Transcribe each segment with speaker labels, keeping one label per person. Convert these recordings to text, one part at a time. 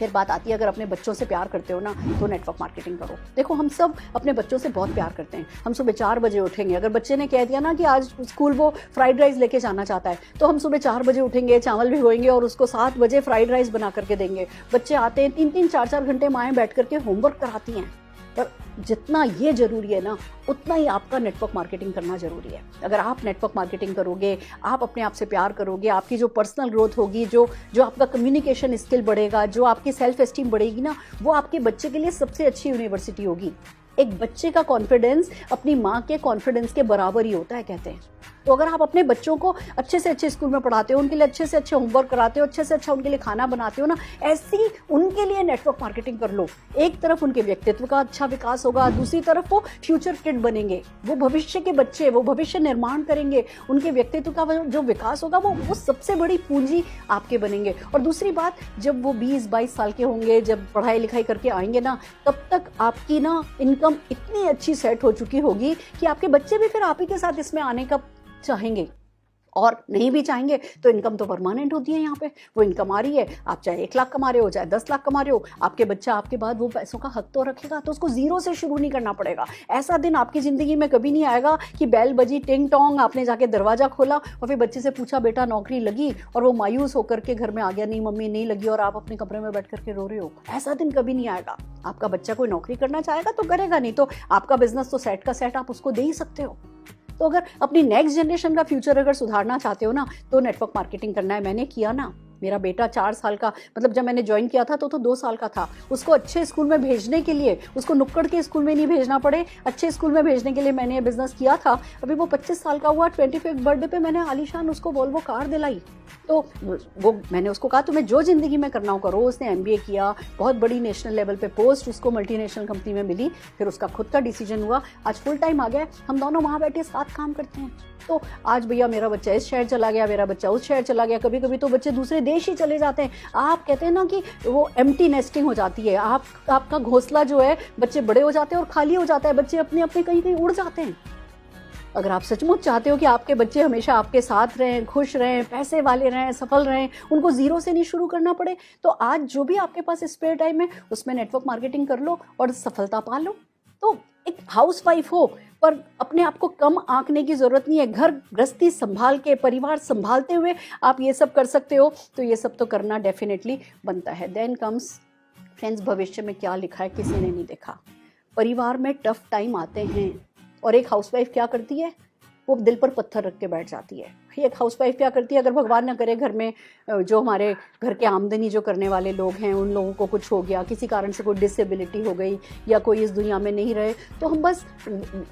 Speaker 1: फिर बात आती है, अगर अपने बच्चों से प्यार करते हो ना तो नेटवर्क मार्केटिंग करो। देखो हम सब अपने बच्चों से बहुत प्यार करते हैं। हम सुबह 4 बजे उठेंगे, अगर बच्चे ने कह दिया ना कि आज स्कूल वो फ्राइड राइस लेके जाना चाहता है, तो हम सुबह 4 बजे उठेंगे, चावल भिगोएंगे और उसको 7 बजे फ्राइड राइस बना करके देंगे। बच्चे आते हैं, 3-3 4-4 घंटे माएँ बैठ करके होमवर्क कराती हैं। पर जितना ये जरूरी है ना, उतना ही आपका नेटवर्क मार्केटिंग करना जरूरी है। अगर आप नेटवर्क मार्केटिंग करोगे, आप अपने आप से प्यार करोगे, आपकी जो पर्सनल ग्रोथ होगी, जो आपका कम्युनिकेशन स्किल बढ़ेगा, जो आपकी सेल्फ एस्टीम बढ़ेगी ना, वो आपके बच्चे के लिए सबसे अच्छी यूनिवर्सिटी होगी। एक बच्चे का कॉन्फिडेंस अपनी माँ के कॉन्फिडेंस के बराबर ही होता है, कहते हैं। तो अगर आप अपने बच्चों को अच्छे से अच्छे स्कूल में पढ़ाते हो, उनके लिए अच्छे से अच्छे होमवर्क कराते हो, अच्छे से अच्छा उनके लिए खाना बनाते हो ना, ऐसी उनके लिए नेटवर्क मार्केटिंग कर लो। एक तरफ उनके व्यक्तित्व का अच्छा विकास होगा, दूसरी तरफ वो फ्यूचर किड बनेंगे, वो भविष्य के बच्चे, वो भविष्य निर्माण करेंगे, उनके व्यक्तित्व का जो विकास होगा वो सबसे बड़ी पूंजी आपके बनेंगे। और दूसरी बात, जब वो 20-22 साल के होंगे, जब पढ़ाई लिखाई करके आएंगे ना, तब तक आपकी ना इनकम इतनी अच्छी सेट हो चुकी होगी कि आपके बच्चे भी फिर आप ही के साथ इसमें आने का चाहेंगे। और नहीं भी चाहेंगे तो इनकम तो परमानेंट होती है। यहाँ पे वो इनकम आ रही है, आप चाहे 1 लाख कमा रहे हो, चाहे 10 लाख कमा रहे हो, आपके बच्चा आपके बाद वो पैसों का हक तो रखेगा। तो उसको जीरो से शुरू नहीं करना पड़ेगा। ऐसा दिन आपकी ज़िंदगी में कभी नहीं आएगा कि बेल बजी, टिंग टोंग, आपने जाके दरवाज़ा खोला और फिर बच्चे से पूछा बेटा नौकरी लगी, और वो मायूस होकर के घर में आ गया, नहीं मम्मी नहीं लगी, और आप अपने कमरे में बैठ करके रो रहे हो। ऐसा दिन कभी नहीं आएगा। आपका बच्चा कोई नौकरी करना चाहेगा तो करेगा, नहीं तो आपका बिजनेस तो सेट का सेट आप उसको दे ही सकते हो। तो अगर अपनी नेक्स्ट जनरेशन का फ्यूचर अगर सुधारना चाहते हो ना, तो नेटवर्क मार्केटिंग करना है। मैंने किया ना, मेरा बेटा 4 साल का, मतलब जब मैंने ज्वाइन किया था तो 2 साल का था। उसको अच्छे स्कूल में भेजने के लिए, उसको नुक्कड़ के स्कूल में नहीं भेजना पड़े, अच्छे स्कूल में भेजने के लिए मैंने ये बिजनेस किया था। अभी वो 25 साल का हुआ, 25th बर्थडे पे मैंने आलीशान उसको वोल्वो कार दिलाई। तो वो मैंने उसको कहा तुम्हें जो जिंदगी में करना हो करो। उसने MBA किया, बहुत बड़ी नेशनल लेवल पे पोस्ट उसको मल्टीनेशनल कंपनी में मिली, फिर उसका खुद का डिसीजन हुआ, आज फुल टाइम आ गया। हम दोनों वहाँ बैठे साथ काम करते हैं। तो आज भैया मेरा बच्चा इस शहर चला गया, मेरा बच्चा उस शहर चला गया, कभी कभी तो बच्चे दूसरे देश ही चले जाते हैं। आप कहते हैं ना कि वो एम्प्टी नेस्टिंग हो जाती है, आपका घोंसला जो है, बच्चे बड़े हो जाते हैं और खाली हो जाता है, बच्चे अपने अपने कहीं कहीं उड़ जाते हैं। अगर आप सचमुच चाहते हो कि आपके बच्चे हमेशा आपके साथ रहें, खुश रहें, पैसे वाले रहें, सफल रहें, उनको जीरो से नहीं शुरू करना पड़े, तो आज जो भी आपके पास स्पेयर टाइम है उसमें नेटवर्क मार्केटिंग कर लो और सफलता पा लो। तो एक हाउसवाइफ हो पर अपने आप को कम आंकने की जरूरत नहीं है। घर गृहस्थी संभाल के, परिवार संभालते हुए आप ये सब कर सकते हो, तो ये सब तो करना डेफिनेटली बनता है। देन कम्स फ्रेंड्स, भविष्य में क्या लिखा है किसी ने नहीं देखा। परिवार में टफ टाइम आते हैं और एक हाउसवाइफ क्या करती है, वो दिल पर पत्थर रख के बैठ जाती है। एक हाउसवाइफ क्या करती है, अगर भगवान न करे घर में जो हमारे घर के आमदनी जो करने वाले लोग हैं उन लोगों को कुछ हो गया, किसी कारण से कोई डिसेबिलिटी हो गई या कोई इस दुनिया में नहीं रहे, तो हम बस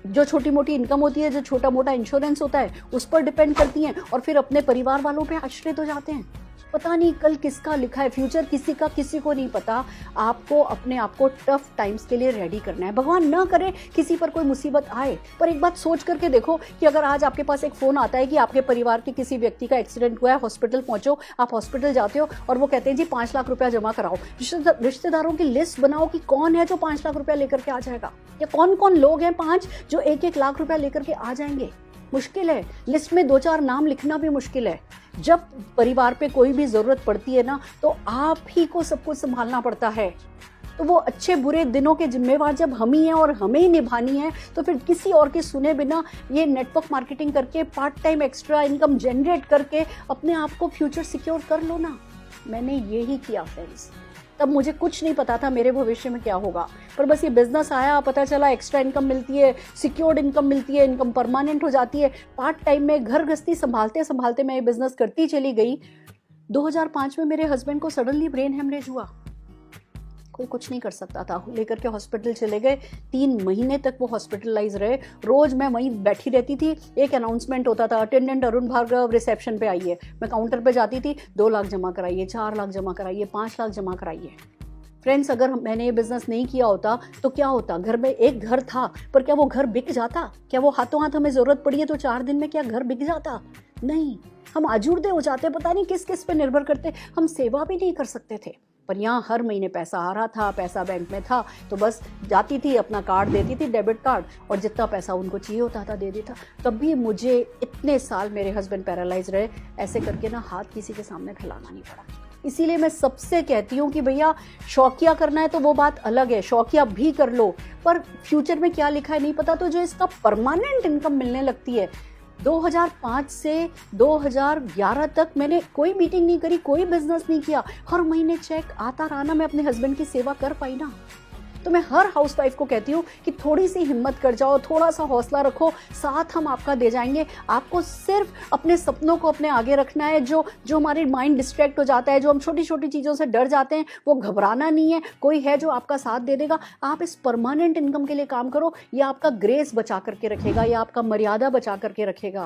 Speaker 1: जो छोटी मोटी इनकम होती है, जो छोटा मोटा इंश्योरेंस होता है, उस पर डिपेंड करती हैं और फिर अपने परिवार वालों पे आश्रित हो जाते हैं। पता नहीं कल किसका लिखा है, फ्यूचर किसी का किसी को नहीं पता। आपको अपने आप को टफ टाइम्स के लिए रेडी करना है। भगवान ना करे किसी पर कोई मुसीबत आए, पर एक बात सोच करके देखो कि अगर आज आपके पास एक फोन आता है कि आपके परिवार के किसी व्यक्ति का एक्सीडेंट हुआ है, हॉस्पिटल पहुंचो, आप हॉस्पिटल जाते हो और वो कहते हैं जी 5 लाख रुपया जमा कराओ। रिश्तेदारों की लिस्ट बनाओ कि कौन है जो 5 लाख रुपया लेकर के आ जाएगा, या कौन कौन लोग हैं 5 जो 1-1 लाख रुपया लेकर के आ जाएंगे। मुश्किल है, लिस्ट में 2-4 नाम लिखना भी मुश्किल है। जब परिवार पे कोई भी जरूरत पड़ती है ना, तो आप ही को सब कुछ संभालना पड़ता है। तो वो अच्छे बुरे दिनों के जिम्मेवार जब हम ही हैं और हमें ही निभानी है, तो फिर किसी और के सुने बिना ये नेटवर्क मार्केटिंग करके, part time extra income generate करके अपने आप को फ्यूचर सिक्योर कर लो ना। मैंने ये ही किया फ्रेंड्स। तब मुझे कुछ नहीं पता था मेरे भविष्य में क्या होगा, पर बस ये बिजनेस आया, पता चला एक्स्ट्रा इनकम मिलती है, सिक्योर्ड इनकम मिलती है, इनकम परमानेंट हो जाती है। पार्ट टाइम में घर गृहस्थी संभालते संभालते मैं ये बिजनेस करती चली गई। 2005 में मेरे हस्बैंड को सडनली ब्रेन हेमरेज हुआ। कोई कुछ नहीं कर सकता था, लेकर के हॉस्पिटल चले गए। 3 महीने तक वो हॉस्पिटलाइज रहे। रोज मैं वहीं बैठी रहती थी, एक अनाउंसमेंट होता था, अटेंडेंट अरुण भार्गव रिसेप्शन पे आइए। मैं काउंटर पे जाती थी, 2 लाख जमा कराइए, 4 लाख जमा कराइए, 5 लाख जमा कराइए। फ्रेंड्स, अगर मैंने ये बिजनेस नहीं किया होता तो क्या होता? घर में एक घर था, पर क्या वो घर बिक जाता? क्या वो हाथों हाथ हमें जरूरत पड़ी है तो 4 दिन में क्या घर बिक जाता? नहीं, हम आजूर्दे हो जाते, पता नहीं किस किस पे निर्भर करते, हम सेवा भी नहीं कर सकते थे। पर यहाँ हर महीने पैसा आ रहा था, पैसा बैंक में था, तो बस जाती थी, अपना कार्ड देती थी, डेबिट कार्ड, और जितना पैसा उनको चाहिए होता था दे देता। तब भी मुझे इतने साल, मेरे हस्बैंड पैरालाइज रहे, ऐसे करके ना हाथ किसी के सामने फैलाना नहीं पड़ा। इसीलिए मैं सबसे कहती हूँ कि भैया शौकिया करना है तो वो बात अलग है, शौकिया भी कर लो, पर फ्यूचर में क्या लिखा है नहीं पता, तो जो इसका परमानेंट इनकम मिलने लगती है। 2005 से 2011 तक मैंने कोई मीटिंग नहीं करी, कोई बिजनेस नहीं किया, हर महीने चेक आता रहा ना, मैं अपने हस्बैंड की सेवा कर पाई ना। तो मैं हर हाउसवाइफ को कहती हूँ कि थोड़ी सी हिम्मत कर जाओ, थोड़ा सा हौसला रखो, साथ हम आपका दे जाएंगे। आपको सिर्फ अपने सपनों को अपने आगे रखना है। जो हमारे माइंड डिस्ट्रैक्ट हो जाता है, जो हम छोटी छोटी चीज़ों से डर जाते हैं, वो घबराना नहीं है, कोई है जो आपका साथ दे देगा। आप इस परमानेंट इनकम के लिए काम करो, ये आपका ग्रेस बचा करके रखेगा, ये आपका मर्यादा बचा करके रखेगा।